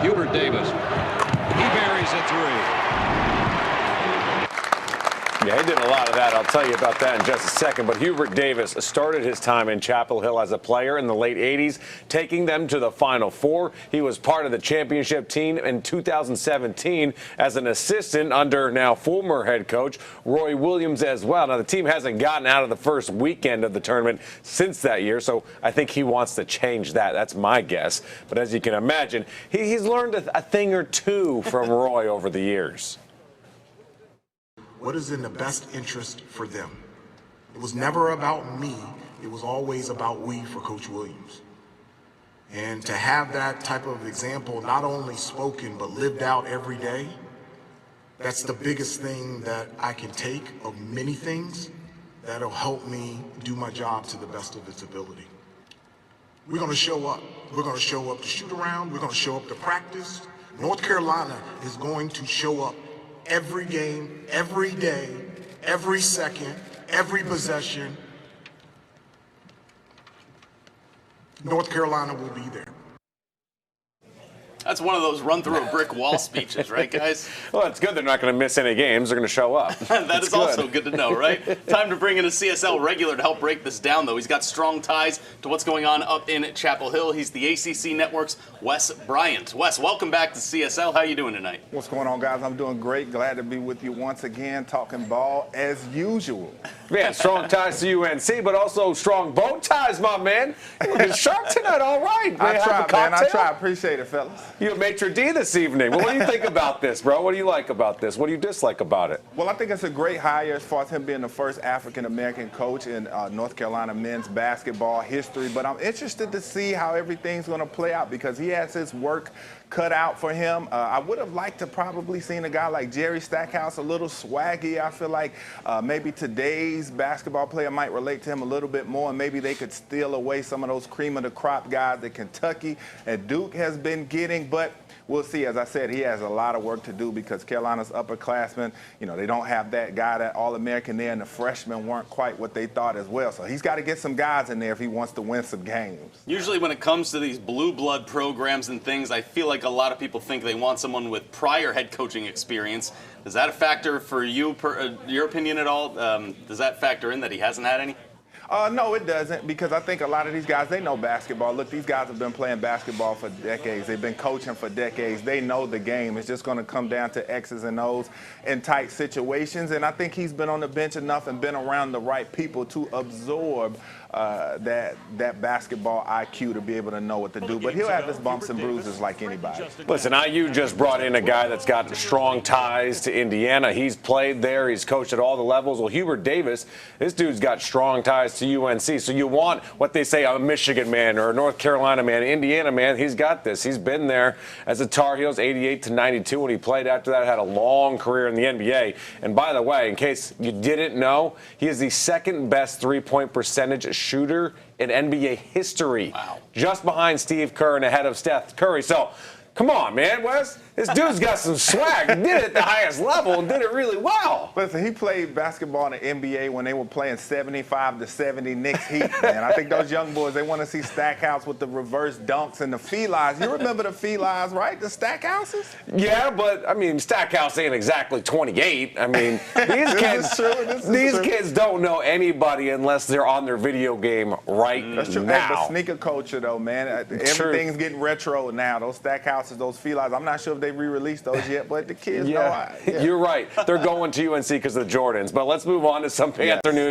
Hubert Davis. He buries a three. Yeah, he did a lot of that. I'll tell you about that in just a second. But Hubert Davis started his time in Chapel Hill as a player in the late 80s, taking them to the Final Four. He was part of the championship team in 2017 as an assistant under now former head coach Roy Williams as well. Now, the team hasn't gotten out of the first weekend of the tournament since that year, so I think he wants to change that. That's my guess. But as you can imagine, he's learned a thing or two from Roy over the years. What is in the best interest for them? It was never about me. It was always about we for Coach Williams. And to have that type of example, not only spoken, but lived out every day, that's the biggest thing that I can take of many things that'll help me do my job to the best of its ability. We're going to show up. We're going to show up to shoot around. We're going to show up to practice. North Carolina is going to show up every game, every day, every second, every possession. North Carolina will be there. That's one of those run-through-a-brick wall speeches, right, guys? Well, it's good they're not going to miss any games. They're going to show up. That is also good to know, right? Time to bring in a CSL regular to help break this down, though. He's got strong ties to what's going on up in Chapel Hill. He's the ACC Network's Wes Bryant. Wes, welcome back to CSL. How are you doing tonight? What's going on, guys? I'm doing great. Glad to be with you once again, talking ball as usual. Yeah, strong ties to UNC, but also strong bow ties, my man. You're looking sharp tonight, all right. I tried, man. I tried. Appreciate it, fellas. You a maitre d' this evening. Well, what do you think about this, bro? What do you like about this? What do you dislike about it? Well, I think it's a great hire as far as him being the first African-American coach in North Carolina men's basketball history. But I'm interested to see how everything's going to play out because he has his work cut out for him. I would have liked to probably seen a guy like Jerry Stackhouse a little swaggy. I feel like maybe today's basketball player might relate to him a little bit more, and maybe they could steal away some of those cream of the crop guys that Kentucky and Duke has been getting. But we'll see. As I said, he has a lot of work to do because Carolina's upperclassmen, you know, they don't have that guy, that All-American there, and the freshmen weren't quite what they thought as well. So he's got to get some guys in there if he wants to win some games. Usually when it comes to these blue blood programs and things, I feel like a lot of people think they want someone with prior head coaching experience. Is that a factor for you, your opinion at all? Does that factor in that he hasn't had any? No, it doesn't, because I think a lot of these guys, they know basketball. Look, these guys have been playing basketball for decades. They've been coaching for decades. They know the game. It's just going to come down to X's and O's in tight situations. And I think he's been on the bench enough and been around the right people to absorb that basketball IQ to be able to know what to do. But he'll have his bumps and bruises like anybody. Listen, IU just brought in a guy that's got strong ties to Indiana. He's played there. He's coached at all the levels. Well, Hubert Davis, this dude's got strong ties to UNC. So you want what they say, a Michigan man or a North Carolina man, Indiana man. He's got this. He's been there as a Tar Heels 88 to 92 when he played. After that, had a long career in the NBA. And by the way, in case you didn't know, he is the second best three-point percentage shooter in NBA history. Wow. Just behind Steve Kerr and ahead of Steph Curry. So, come on, man, Wes. This dude's got some swag. He did it at the highest level and did it really well. Listen, he played basketball in the NBA when they were playing 75 to 70 Knicks Heat, man. I think those young boys, they want to see Stackhouse with the reverse dunks and the felines. You remember the felines, right? The Stackhouses? Yeah, but, I mean, Stackhouse ain't exactly 28. I mean, these kids don't know anybody unless they're on their video game right now. That's true. Hey, but sneaker culture, though, man. Everything's getting retro now. Those Stackhouses, those felines, I'm not sure if they re-released those yet, but the kids know. You're right. They're going to UNC because of the Jordans. But let's move on to some Panther news.